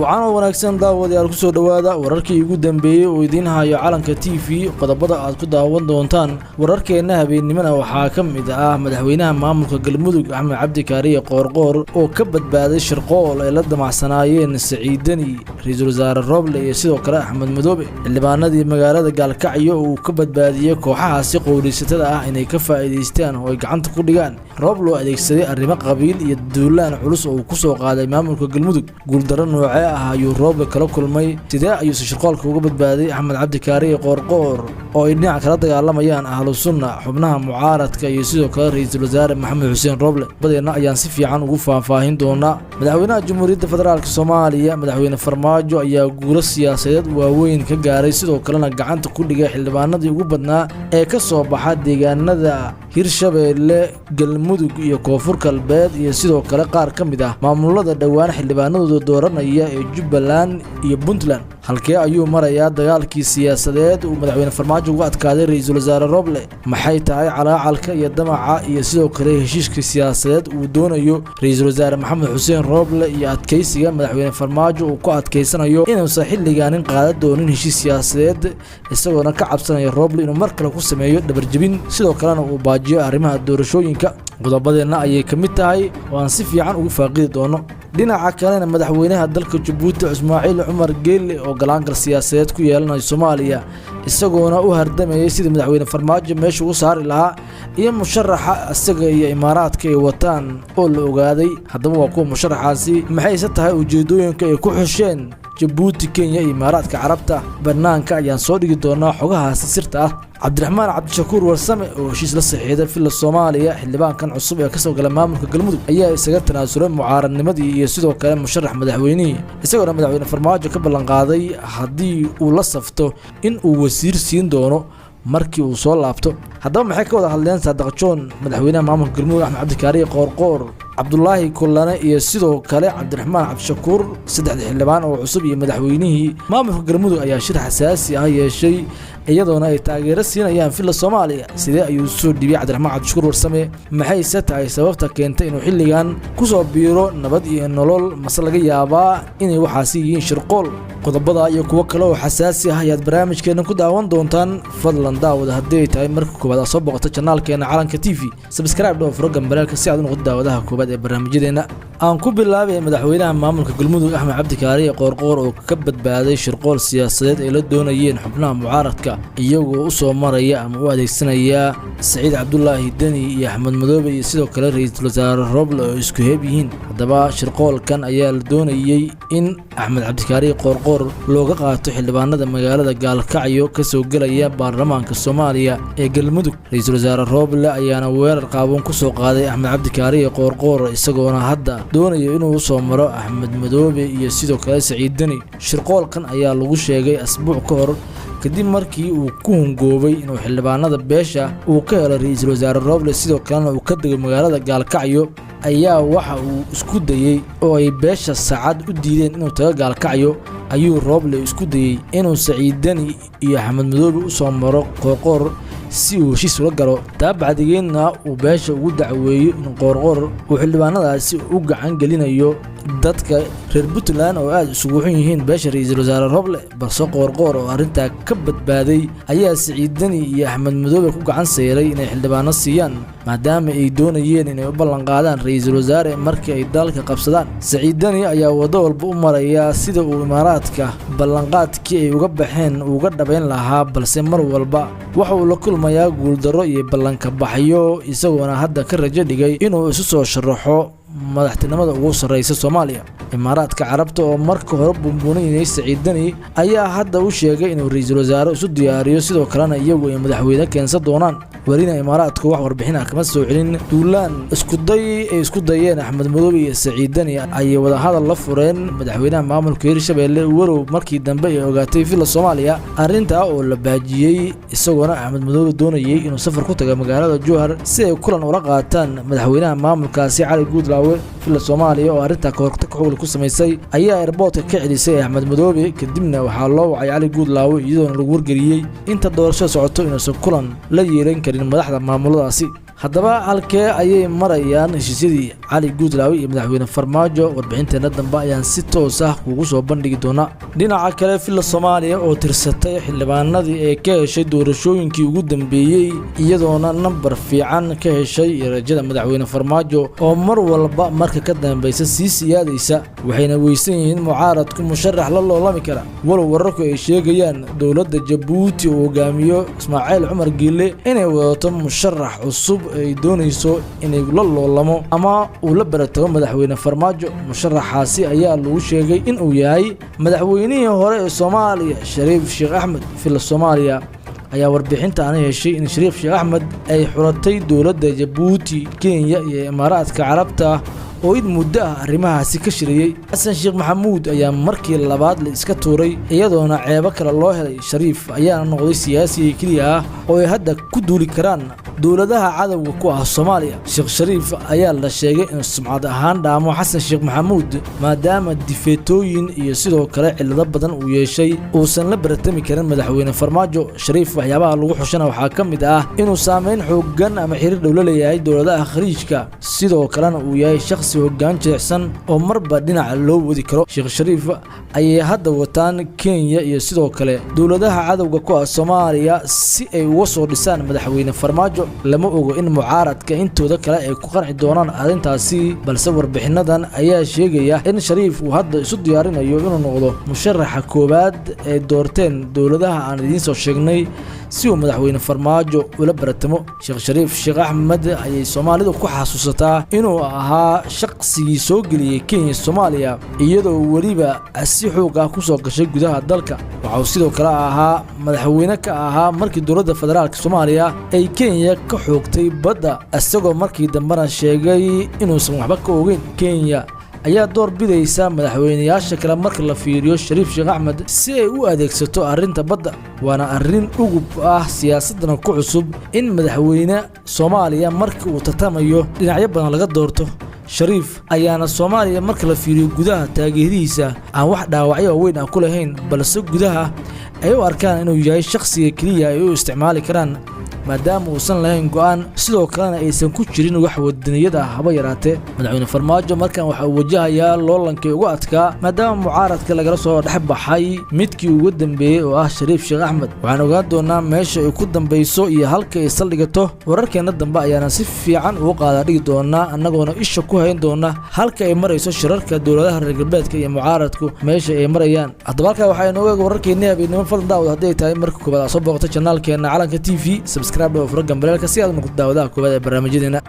waxaana wanaagsan daawadayaal ku soo dhawaada wararkii ugu dambeeyay oo idin hayo calanka TV qodobada aad ku daawan doontaan wararkeena habeenimada waxaa ka mid ah madaxweynaha maamulka Galmudug Axmed Cabdi Kaariye Qoorqoor oo ka badbaaday shirqool ay la damacsanaayeen Saciidani Ra'iisul Wasaare Roble iyo sidoo kale Axmed Madoobe xildhibaanadii magaalada Gaalkacyo oo ka badbaadiyay kooxahaasi qowlisatada ah inay ka faa'iideystaan oo ay gacanta ku dhigaan Roble adeegsaday arrimo qabiil iyo duulaan culus oo ku soo qaaday maamulka Galmudug guuldarro nooca ayuu Roble kala kulmay sidee ayuu shirqoolka uga badbaaday Axmed Cabdi Kaariye Qoorqoor oo ay dhinaca kala dagaalamayaan ahlu sunna xubnaha mucaaradka iyo sidoo kale Ra'iisul Wasaare Maxamed Xuseen Roble badeena ayaan si fiican ugu faahfaahin doonaa madaxweynaha Jamhuuriyadda Federaalka Soomaaliya madaxweyne Farmaajo ayaa guulo siyaasadeed waaweyn ka gaaray sidoo kalena gacanta ku dhigay xildhibaanadii ugu badnaa ee ka soo baxa deegaanada Hirshabeelle Galmudug iyo Koonfur Galbeed iyo sidoo kale qaar ka mid ah maamulada dhawaan xildhibaanadooda dooranaya ee Jubbaland iyo Puntland halkee ayuu marayaa dagaalkii siyaasadeed uu madaxweyne Farmaajo uga adkaaday Ra'iisul Wasaare Roble maxay tahay calaacalka iyo damaca iyo sidoo kale heshiiska siyaasadeed uu doonayo Ra'iisul Wasaare Maxamed Xuseen Roble iyo adkeysiga madaxweyne Farmaajo uu ku adkeysanayo inuu saxilligaanin qaada doonin heshiis siyaasadeed isagoo ka cabsanaya Roble inuu mar kale ku sameeyo dhabarjabin sidoo kalena uu baajiyo arrimaha doorashooyinka qodobadeena ayay ka mid tahay oo aan si fiican ugu faaqidi doono dhinaca kalena madaxweynaha dalka Djibouti Ismaaciil Cumar Geelle oo galaangal siyaasadeed ku yeelanay Soomaaliya isagoona u hardamayay sidii madaxweyne Farmaajo meesha u saari lahaa iyo musharaxa asaga iyo imaaraadka ay wataan oo la ogaaday haddaba waa kuwa musharaxaasi maxay tahay ujeedooyinka ay ku xusheen Djibouti Kenya iyo imaaraadka carabta banaanka ayaan soo dhigi doonaa xogahaasi sirta ah Cabdiraxmaan Cabdishakuur Warsame oo heshiis la saxiixday fil Soomaaliya xildhibaankan cusub ee ka soo galay maamulka Galmudug ayaa isaga tanaasulay mucaaradnimadii iyo sidoo kale musharax madaxweynaha isagoo madaxweyne Farmaajo ka ballan qaaday haddii uu la safto in uu wasiir siin doono markii uu soo laabto haddaba maxay ka wada hadleen Saadaq Joon madaxweynaha maamulka Galmudug Axmed Cabdi Kaariye Qoorqoor Cabdullaahi Kullane iyo sidoo kale Cabdiraxmaan Cabdishakuur saddex xildhibaan oo cusub iyo madaxweynihii maamulka Galmudug ayaa shir xasaasi ah yeeshay iyadoona ay taageero siinayaan fil Soomaaliya sidee ayuu soo dhibay Cabdiraxmaan Cabdishakuur Warsame maxay tahay sababta keentay inuu xilligan ku soo biiro nabad iyo nolol mas laga yaabaa inay waxaasi yihiin shirqool qodobada iyo kuwa kale oo xasaasi ah ayaad barnaamijkeena ku daawan doontaan fadlan daawada haddii ay tahay marka koowaad soo boqoto channelkeena calanka TV subscribe dhoo program barnaamijka si aad u noqoto daawadaha koowaad ee barnaamijyadeena aan ku bilaabay madaxweynaha maamulka Galmudug Axmed Cabdi Kaariye Qoorqoor oo ka badbaaday shirqool siyaasadeed ay la doonayeen xubnaha mucaaradka iyagoo u soo maraya ama u adeegsanaya Saciid Cabdullaahi Dani iyo Axmed Madoobe iyo sidoo kale Ra'iisul Wasaare Roble oo isku heeb yihiin haddaba shirqoolkan ayaa la doonayay in Axmed Cabdi Kaariye Qoorqoor looga qaato xildhibaanada magaalada Gaalkacyo ka soo galaya baarlamaanka Soomaaliya ee Galmudug Ra'iisul Wasaare Roble ayaana weerar qaawan ku soo qaaday Axmed Cabdi Kaariye Qoorqoor isagoona hadda doonayo inuu soo maro Axmed Madoobe iyo sidoo kale Saciid Dani shirqoolkan ayaa lagu sheegay asbuuc ka hor kadib markii uu ku hungoobay inuu xildhibaanada beesha uu ka helo Ra'iisul Wasaare Roble sidoo kalena uu ka dego magaalada Gaalkacyo ayaa waxa uu isku dayay oo ay beesha saacad u diideen inuu tago Gaalkacyo ayuu Roble isku dayay inuu Saciid Dani iyo Axmed Madoobe u soo maro Qoorqoor si uu heshiis ula galo taabacdigeena uu beesha ugu dacweeyo in Qoorqoor uu xildhibaanadaasi u gacan gelinayo dadka reer Puntland oo aad isugu xun yihiin beesha Ra'iisul Wasaare Roble balse Qoorqoor oo arinta ka badbaaday ayaa Saciid Dani iyo Axmed Madoobe ku gacan saaray inay xildhibaano siiyaan maadaama ay doonayeen inay u ballan qaadaan Ra'iisul Wasaare markii ay dalka qabsadaan Saciid Dani ayaa wado walba u maraya sida uu imaaraadka ballanqaadkii ay uga baxeen uga dhabeyn lahaa balse mar walba waxa uu la kulmayaa guuldarro iyo ballanka baxyo isagoona hadda ka rajo dhigay inuu isu soo sharaxo madaxtinimada ugu sareysa Soomaaliya imaaraadka carabta oo marka hore bumbuunay Saciid Dani ayaa hadda u sheegay inuu Ra'iisul Wasaare isu diyaariyo sidoo kalena iyagu ay madaxweyne keensan doonaan warina imaaraadku wax warbixin ah kama soo celin duulaan isku dayeen Axmed Madoobe iyo Saciid Dani ay wada hadal la fureen madaxweynaha maamulka Hirshabeelle warow markii dambe ay ogaatay fil Soomaaliya arinta oo la baajiyay isagoona Axmed Madoobe doonayay inuu safar ku tago magaalada Jowhar si ay kulan ula qaataan madaxweynaha maamulkaasi Cali Guudlaawe fil Soomaaliya oo arinta ka hortag xoog ku sameysay ayaa airportka ka celisay Axmed Madoobe kadibna waxaa loo wacay Cali Guudlaawe iyadoo lagu wargeliyay inta doorasho socoto inuu kulan la yeelan karin madaxda maamuladaasi haddaba halkee ayay marayaan heshiisyadii cali guudlaawi iyo madaxweyne farmaajo warbixinteena dambe ayaan si toos ah kugu soo bandhigi doonaa dhinaca kale filla Soomaaliya oo tirsatay xildhibaanadii ee ka heshay doorashooyinkii ugu dambeeyay iyadoona nambar fiican ka heshay rajada madaxweyne farmaajo oo mar walba marka ka dambaysa sii siyaadaysa waxayna weysan yihiin mucaaradku musharax la loolami kara walow wararku ay sheegayaan dowladda Jabuuti oo hogaamiyo Ismaaciil Cumar Giile inay wadato musharax cusub ay doonayso inay la loolamo ama uu la baratago madaxweyne farmaajo musharaxaasi ayaa lagu sheegay in uu yahay madaxweynihii hore ee Soomaaliya Shariif Sheekh Axmed filla Soomaaliya ayaa warbixinta aan heshay in Shariif Sheekh Axmed ay xuratay dowladda Jabuuti Kenya iyo Imaaraadka Carabta oo id muddo ah arrimahaasi ka shiriyay Xasan Sheekh Maxamuud ayaa markii labaad la iska tuuray iyadoona ceebo kale loo helay Shariif ayaa noqday siyaasi kaliya ah oo ay hadda ku duuli karaan dowladaha cadawga ku ah Soomaaliya Sheekh Shariif ayaa la sheegay in sumcad ahaan dhaamo Xasan Sheekh Maxamuud maadaama difeetooyin iyo sidoo kale cilado badan uu yeeshay uusan la baratami karin madaxweyne farmaajo Shariif waxyaabaha lagu xushana waxaa ka mid ah inuu saameyn xooggan ama xiriir dhow la leeyahay dowladaha khaliijka sidoo kalena uu yahay shakhsi hoggaan jeexsan oo marba dhinaca loo wadi karo Sheekh Shariif ayay hadda wataan Kenya iyo sidoo kale dowladaha cadawga ku ah Soomaaliya si ay uga soo dhisaan madaxweyne farmaajo lama ogo in mucaaradka intooda kale ay ku qanci doonaan arrintaasi balse warbixinadan ayaa sheegaya in Shariif uu hadda isu diyaarinayo inuu noqdo musharaxa koowaad ee doorteen dowladaha aan idiin soo sheegnay si uu madaxweyne farmaajo ula baratamo Sheekh Shariif Sheekh Axmed ayay Soomaalidu ku xasuusataa inuu ahaa shaqsigii soo geliyay Kenya Soomaaliya iyadoo waliba si xoog ah ku soo gashay gudaha dalka waxa sidoo kale ahaa madaxweyne ka ahaa markii dowladda federaalka Soomaaliya ay Kenya ka xoogtay badda asagoo markii dambana sheegay inuusan waxba ka ogeyn Kenya ayaa door bidaysa madaxweynayaasha kale marka la fiiriyo Shariif Sheekh Axmed si ay u adeegsato arrinta badda waana arrin ugub ah siyaasadana ku cusub in madaxweyne Soomaaliya marka uu tatamayo dhinacyo badan laga doorto Shariif ayaana Soomaaliya marka la fiiriyo gudaha taageerihiisa aan wax dhaawacyo weyn ah ku lahayn balse gudaha ay u arkaan inuu yahay shakhsiga kaliya ay u isticmaali karaan maadaama uusan lahayn go'aan sidoo kalena aysan ku jirin wax wadaniyada haba yaraatee madaxweyne farmaajo markan waxa uu wajahayaa loolankii ugu adkaa maadaama mucaaradka lagala soo dhex baxay midkii ugu dambeeyay oo ah Shariif Sheekh Axmed waxaan ogaan doonaa meesha ay ku dambayso iyo halka ay saldhigato wararkeena dambe ayaana si fiican ugu qaada dhigi doonaa annagoona isha ku hayn doona halka ay marayso shirarka dowladaha reer galbeedka iyo mucaaradku meesha ay marayaan haddaba halka waxaa inooga wararkeena habeenimo fadlan daawad hadday tahay marka koobaad soo booqata channelkeena Calanka TV subscribe oo furo gambalelka si aad ugu daawadaha koobaad ee barnaamijyadeena